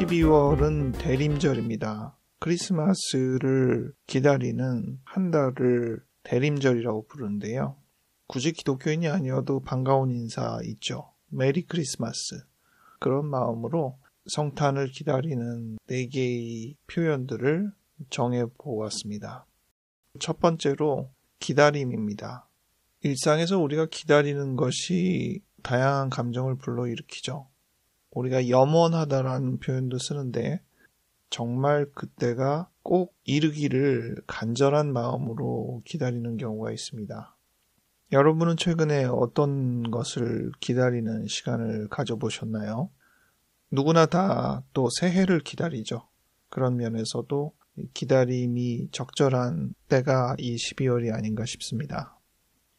12월은 대림절입니다. 크리스마스를 기다리는 한 달을 대림절이라고 부르는데요. 굳이 기독교인이 아니어도 반가운 인사 있죠. 메리 크리스마스. 그런 마음으로 성탄을 기다리는 4개의 표현들을 정해보았습니다. 첫 번째로 기다림입니다. 일상에서 우리가 기다리는 것이 다양한 감정을 불러일으키죠. 우리가 염원하다라는 표현도 쓰는데 정말 그때가 꼭 이르기를 간절한 마음으로 기다리는 경우가 있습니다. 여러분은 최근에 어떤 것을 기다리는 시간을 가져보셨나요? 누구나 다 또 새해를 기다리죠. 그런 면에서도 기다림이 적절한 때가 이 12월이 아닌가 싶습니다.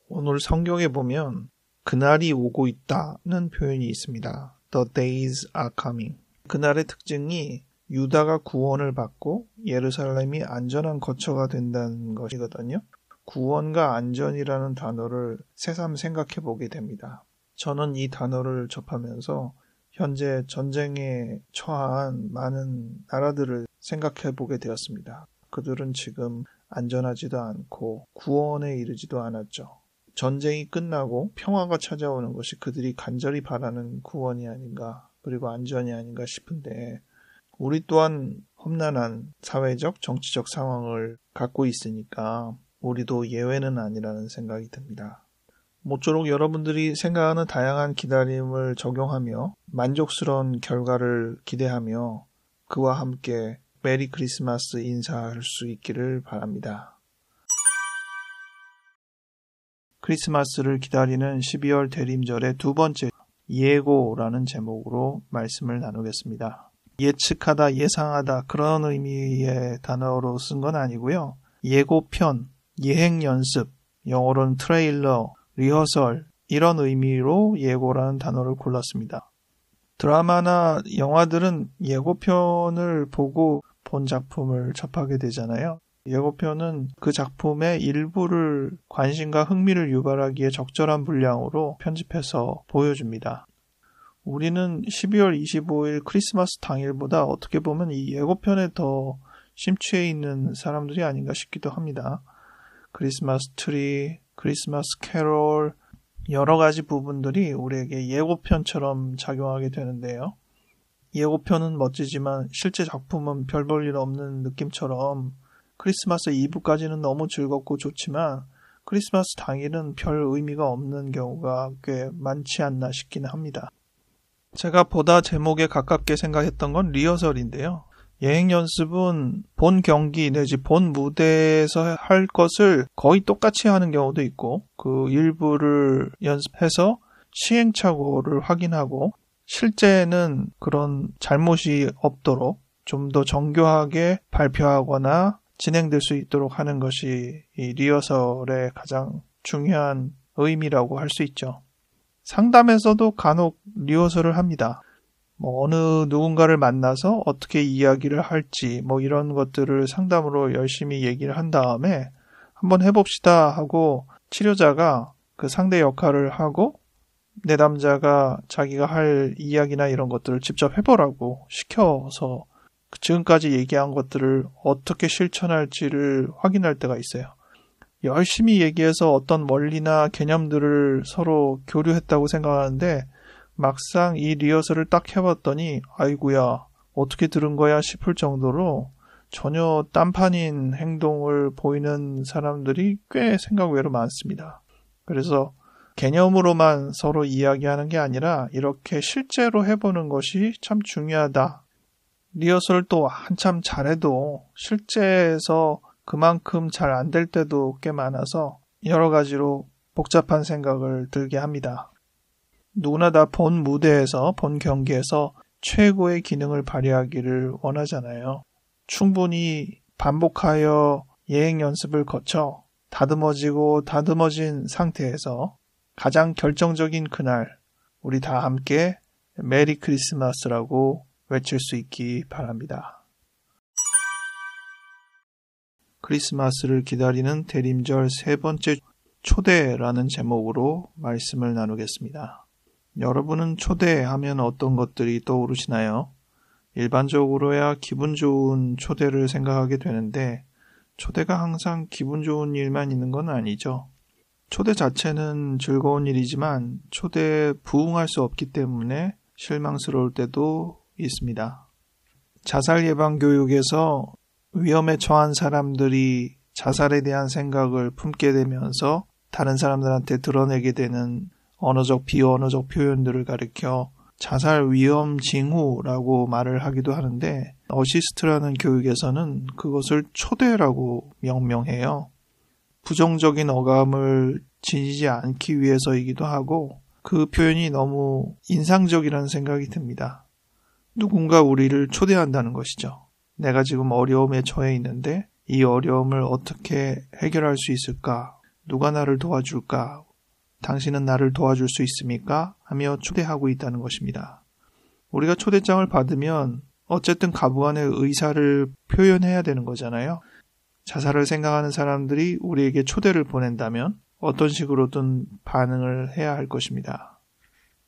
오늘 성경에 보면 그날이 오고 있다는 표현이 있습니다. The days are coming. 그날의 특징이 유다가 구원을 받고 예루살렘이 안전한 거처가 된다는 것이거든요. 구원과 안전이라는 단어를 새삼 생각해 보게 됩니다. 저는 이 단어를 접하면서 현재 전쟁에 처한 많은 나라들을 생각해 보게 되었습니다. 그들은 지금 안전하지도 않고 구원에 이르지도 않았죠. 전쟁이 끝나고 평화가 찾아오는 것이 그들이 간절히 바라는 구원이 아닌가, 그리고 안전이 아닌가 싶은데 우리 또한 험난한 사회적, 정치적 상황을 갖고 있으니까 우리도 예외는 아니라는 생각이 듭니다. 모쪼록 여러분들이 생각하는 다양한 기다림을 적용하며 만족스러운 결과를 기대하며 그와 함께 메리 크리스마스 인사할 수 있기를 바랍니다. 크리스마스를 기다리는 12월 대림절의 두 번째 예고라는 제목으로 말씀을 나누겠습니다. 예측하다, 예상하다 그런 의미의 단어로 쓴 건 아니고요. 예고편, 예행연습, 영어로는 트레일러, 리허설 이런 의미로 예고라는 단어를 골랐습니다. 드라마나 영화들은 예고편을 보고 본 작품을 접하게 되잖아요. 예고편은 그 작품의 일부를 관심과 흥미를 유발하기에 적절한 분량으로 편집해서 보여줍니다. 우리는 12월 25일 크리스마스 당일보다 어떻게 보면 이 예고편에 더 심취해 있는 사람들이 아닌가 싶기도 합니다. 크리스마스 트리, 크리스마스 캐롤 여러 가지 부분들이 우리에게 예고편처럼 작용하게 되는데요. 예고편은 멋지지만 실제 작품은 별 볼 일 없는 느낌처럼 크리스마스 이브까지는 너무 즐겁고 좋지만 크리스마스 당일은 별 의미가 없는 경우가 꽤 많지 않나 싶긴 합니다. 제가 보다 제목에 가깝게 생각했던 건 리허설인데요. 예행 연습은 본 경기 내지 본 무대에서 할 것을 거의 똑같이 하는 경우도 있고 그 일부를 연습해서 시행착오를 확인하고 실제는 그런 잘못이 없도록 좀 더 정교하게 발표하거나 진행될 수 있도록 하는 것이 이 리허설의 가장 중요한 의미라고 할 수 있죠. 상담에서도 간혹 리허설을 합니다. 어느 누군가를 만나서 어떻게 이야기를 할지 이런 것들을 상담으로 열심히 얘기를 한 다음에 한번 해봅시다 하고 치료자가 그 상대 역할을 하고 내담자가 자기가 할 이야기나 이런 것들을 직접 해보라고 시켜서 지금까지 얘기한 것들을 어떻게 실천할지를 확인할 때가 있어요. 열심히 얘기해서 어떤 원리나 개념들을 서로 교류했다고 생각하는데 막상 이 리허설을 딱 해봤더니 아이고야 어떻게 들은 거야 싶을 정도로 전혀 딴판인 행동을 보이는 사람들이 꽤 생각 외로 많습니다. 그래서 개념으로만 서로 이야기하는 게 아니라 이렇게 실제로 해보는 것이 참 중요하다. 리허설을 또 한참 잘해도 실제에서 그만큼 잘 안 될 때도 꽤 많아서 여러 가지로 복잡한 생각을 들게 합니다. 누구나 다 본 무대에서, 본 경기에서 최고의 기능을 발휘하기를 원하잖아요. 충분히 반복하여 예행 연습을 거쳐 다듬어진 상태에서 가장 결정적인 그날 우리 다 함께 메리 크리스마스라고 외칠 수 있기 바랍니다. 크리스마스를 기다리는 대림절 세 번째 초대라는 제목으로 말씀을 나누겠습니다. 여러분은 초대하면 어떤 것들이 떠오르시나요? 일반적으로야 기분 좋은 초대를 생각하게 되는데 초대가 항상 기분 좋은 일만 있는 건 아니죠. 초대 자체는 즐거운 일이지만 초대에 부응할 수 없기 때문에 실망스러울 때도 있습니다. 자살 예방 교육에서 위험에 처한 사람들이 자살에 대한 생각을 품게 되면서 다른 사람들한테 드러내게 되는 언어적, 비언어적 표현들을 가리켜 자살 위험 징후라고 말을 하기도 하는데 어시스트라는 교육에서는 그것을 초대라고 명명해요. 부정적인 어감을 지니지 않기 위해서이기도 하고 그 표현이 너무 인상적이라는 생각이 듭니다. 누군가 우리를 초대한다는 것이죠. 내가 지금 어려움에 처해 있는데 이 어려움을 어떻게 해결할 수 있을까? 누가 나를 도와줄까? 당신은 나를 도와줄 수 있습니까? 하며 초대하고 있다는 것입니다. 우리가 초대장을 받으면 어쨌든 가부간의 의사를 표현해야 되는 거잖아요. 자살을 생각하는 사람들이 우리에게 초대를 보낸다면 어떤 식으로든 반응을 해야 할 것입니다.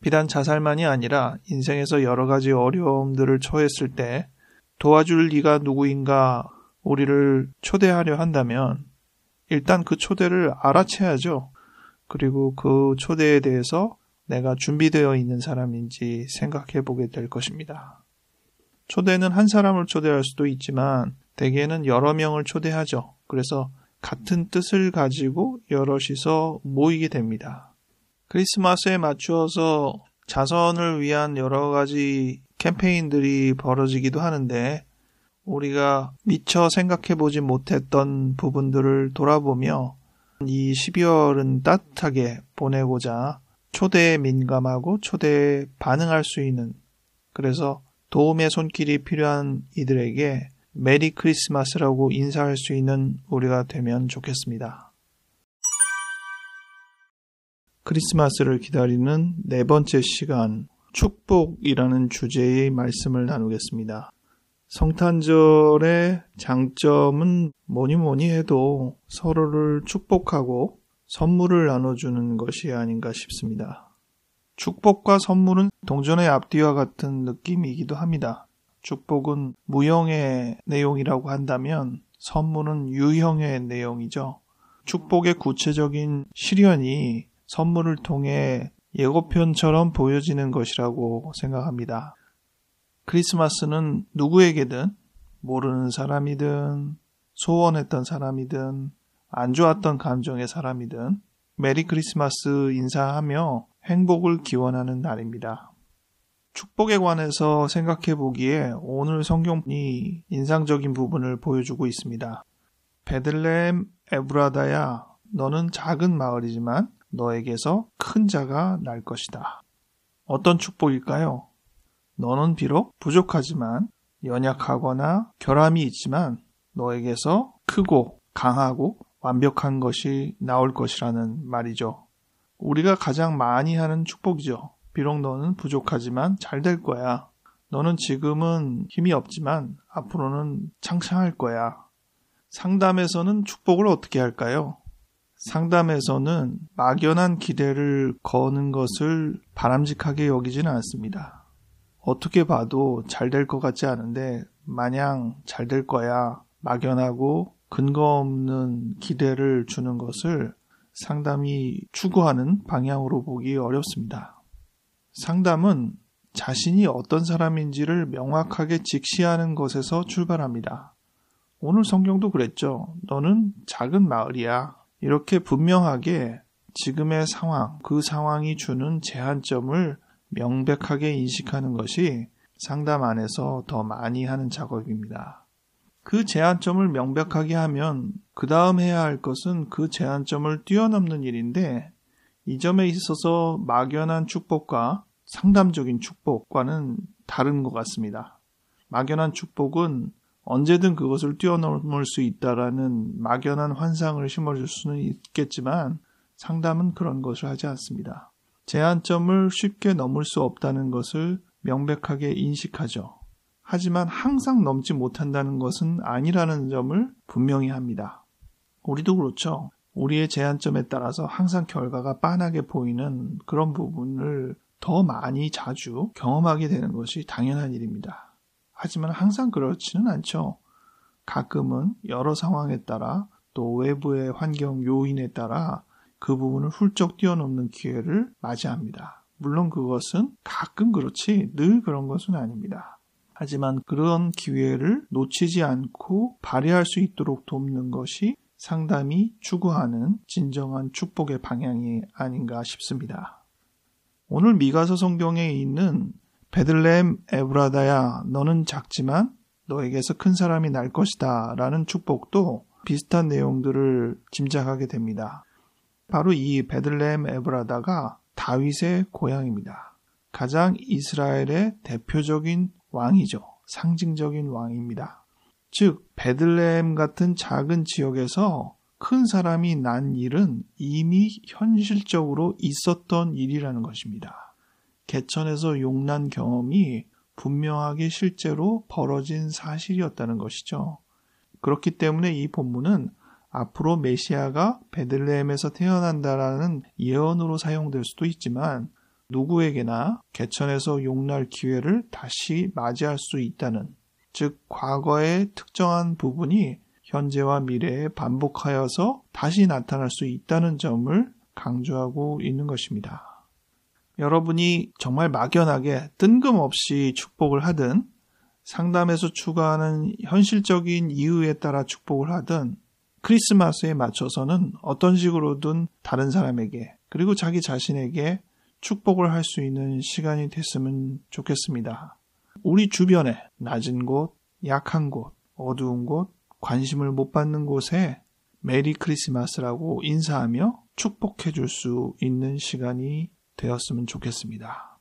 비단 자살만이 아니라 인생에서 여러 가지 어려움들을 처했을 때 도와줄 이가 누구인가 우리를 초대하려 한다면 일단 그 초대를 알아채야죠. 그리고 그 초대에 대해서 내가 준비되어 있는 사람인지 생각해 보게 될 것입니다. 초대는 한 사람을 초대할 수도 있지만 대개는 여러 명을 초대하죠. 그래서 같은 뜻을 가지고 여럿이서 모이게 됩니다. 크리스마스에 맞추어서 자선을 위한 여러 가지 캠페인들이 벌어지기도 하는데 우리가 미처 생각해보지 못했던 부분들을 돌아보며 이 12월은 따뜻하게 보내고자 초대에 민감하고 초대에 반응할 수 있는 그래서 도움의 손길이 필요한 이들에게 메리 크리스마스라고 인사할 수 있는 우리가 되면 좋겠습니다. 크리스마스를 기다리는 네 번째 시간, 축복이라는 주제의 말씀을 나누겠습니다. 성탄절의 장점은 뭐니 해도 서로를 축복하고 선물을 나눠주는 것이 아닌가 싶습니다. 축복과 선물은 동전의 앞뒤와 같은 느낌이기도 합니다. 축복은 무형의 내용이라고 한다면 선물은 유형의 내용이죠. 축복의 구체적인 실현이 선물을 통해 예고편처럼 보여지는 것이라고 생각합니다. 크리스마스는 누구에게든 모르는 사람이든 소원했던 사람이든 안 좋았던 감정의 사람이든 메리 크리스마스 인사하며 행복을 기원하는 날입니다. 축복에 관해서 생각해 보기에 오늘 성경이 인상적인 부분을 보여주고 있습니다. 베들레헴 에브라다야, 너는 작은 마을이지만 너에게서 큰 자가 날 것이다. 어떤 축복일까요? 너는 비록 부족하지만 연약하거나 결함이 있지만 너에게서 크고 강하고 완벽한 것이 나올 것이라는 말이죠. 우리가 가장 많이 하는 축복이죠. 비록 너는 부족하지만 잘 될 거야. 너는 지금은 힘이 없지만 앞으로는 창창할 거야. 상담에서는 축복을 어떻게 할까요? 상담에서는 막연한 기대를 거는 것을 바람직하게 여기지는 않습니다. 어떻게 봐도 잘 될 것 같지 않은데 마냥 잘 될 거야 막연하고 근거 없는 기대를 주는 것을 상담이 추구하는 방향으로 보기 어렵습니다. 상담은 자신이 어떤 사람인지를 명확하게 직시하는 것에서 출발합니다. 오늘 성경도 그랬죠. 너는 작은 마을이야. 이렇게 분명하게 지금의 상황, 그 상황이 주는 제한점을 명백하게 인식하는 것이 상담 안에서 더 많이 하는 작업입니다. 그 제한점을 명백하게 하면 그 다음 해야 할 것은 그 제한점을 뛰어넘는 일인데 이 점에 있어서 막연한 축복과 상담적인 축복과는 다른 것 같습니다. 막연한 축복은 언제든 그것을 뛰어넘을 수 있다라는 막연한 환상을 심어줄 수는 있겠지만 상담은 그런 것을 하지 않습니다. 제한점을 쉽게 넘을 수 없다는 것을 명백하게 인식하죠. 하지만 항상 넘지 못한다는 것은 아니라는 점을 분명히 합니다. 우리도 그렇죠. 우리의 제한점에 따라서 항상 결과가 빤하게 보이는 그런 부분을 더 많이 자주 경험하게 되는 것이 당연한 일입니다. 하지만 항상 그렇지는 않죠. 가끔은 여러 상황에 따라 또 외부의 환경 요인에 따라 그 부분을 훌쩍 뛰어넘는 기회를 맞이합니다. 물론 그것은 가끔 그렇지 늘 그런 것은 아닙니다. 하지만 그런 기회를 놓치지 않고 발휘할 수 있도록 돕는 것이 상담이 추구하는 진정한 축복의 방향이 아닌가 싶습니다. 오늘 미가서 성경에 있는 베들레헴 에브라다야 너는 작지만 너에게서 큰 사람이 날 것이다 라는 축복도 비슷한 내용들을 짐작하게 됩니다. 바로 이 베들레헴 에브라다가 다윗의 고향입니다. 가장 이스라엘의 대표적인 왕이죠. 상징적인 왕입니다. 즉 베들레헴 같은 작은 지역에서 큰 사람이 난 일은 이미 현실적으로 있었던 일이라는 것입니다. 개천에서 용난 경험이 분명하게 실제로 벌어진 사실이었다는 것이죠. 그렇기 때문에 이 본문은 앞으로 메시아가 베들레헴에서 태어난다라는 예언으로 사용될 수도 있지만 누구에게나 개천에서 용날 기회를 다시 맞이할 수 있다는, 즉 과거의 특정한 부분이 현재와 미래에 반복하여서 다시 나타날 수 있다는 점을 강조하고 있는 것입니다. 여러분이 정말 막연하게 뜬금없이 축복을 하든 상담에서 추구하는 현실적인 이유에 따라 축복을 하든 크리스마스에 맞춰서는 어떤 식으로든 다른 사람에게 그리고 자기 자신에게 축복을 할 수 있는 시간이 됐으면 좋겠습니다. 우리 주변에 낮은 곳, 약한 곳, 어두운 곳, 관심을 못 받는 곳에 메리 크리스마스라고 인사하며 축복해 줄 수 있는 시간이 되었으면 좋겠습니다.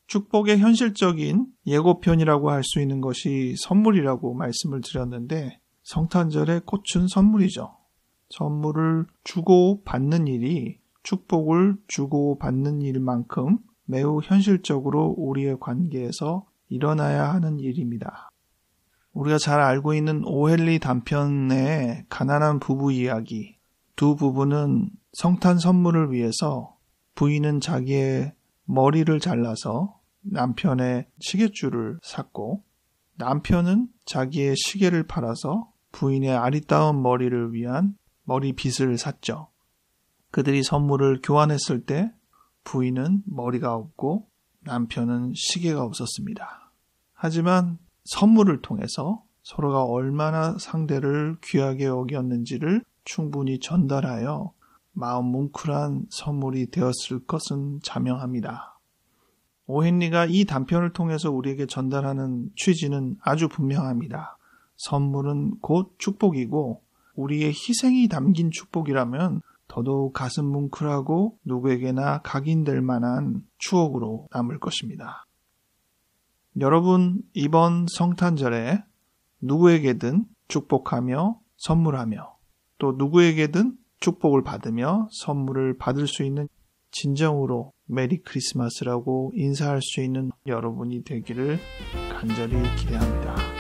축복의 현실적인 예고편이라고 할 수 있는 것이 선물이라고 말씀을 드렸는데 성탄절의 꽃은 선물이죠. 선물을 주고 받는 일이 축복을 주고 받는 일만큼 매우 현실적으로 우리의 관계에서 일어나야 하는 일입니다. 우리가 잘 알고 있는 오헬리 단편의 가난한 부부 이야기. 두 부부는 성탄 선물을 위해서 부인은 자기의 머리를 잘라서 남편의 시계줄을 샀고 남편은 자기의 시계를 팔아서 부인의 아리따운 머리를 위한 머리빗을 샀죠. 그들이 선물을 교환했을 때 부인은 머리가 없고 남편은 시계가 없었습니다. 하지만 선물을 통해서 서로가 얼마나 상대를 귀하게 여겼는지를 충분히 전달하여 마음 뭉클한 선물이 되었을 것은 자명합니다. 오헨리가 이 단편을 통해서 우리에게 전달하는 취지는 아주 분명합니다. 선물은 곧 축복이고 우리의 희생이 담긴 축복이라면 더더욱 가슴 뭉클하고 누구에게나 각인될 만한 추억으로 남을 것입니다. 여러분 이번 성탄절에 누구에게든 축복하며 선물하며 또 누구에게든 축복을 받으며 선물을 받을 수 있는 진정으로 메리 크리스마스라고 인사할 수 있는 여러분이 되기를 간절히 기대합니다.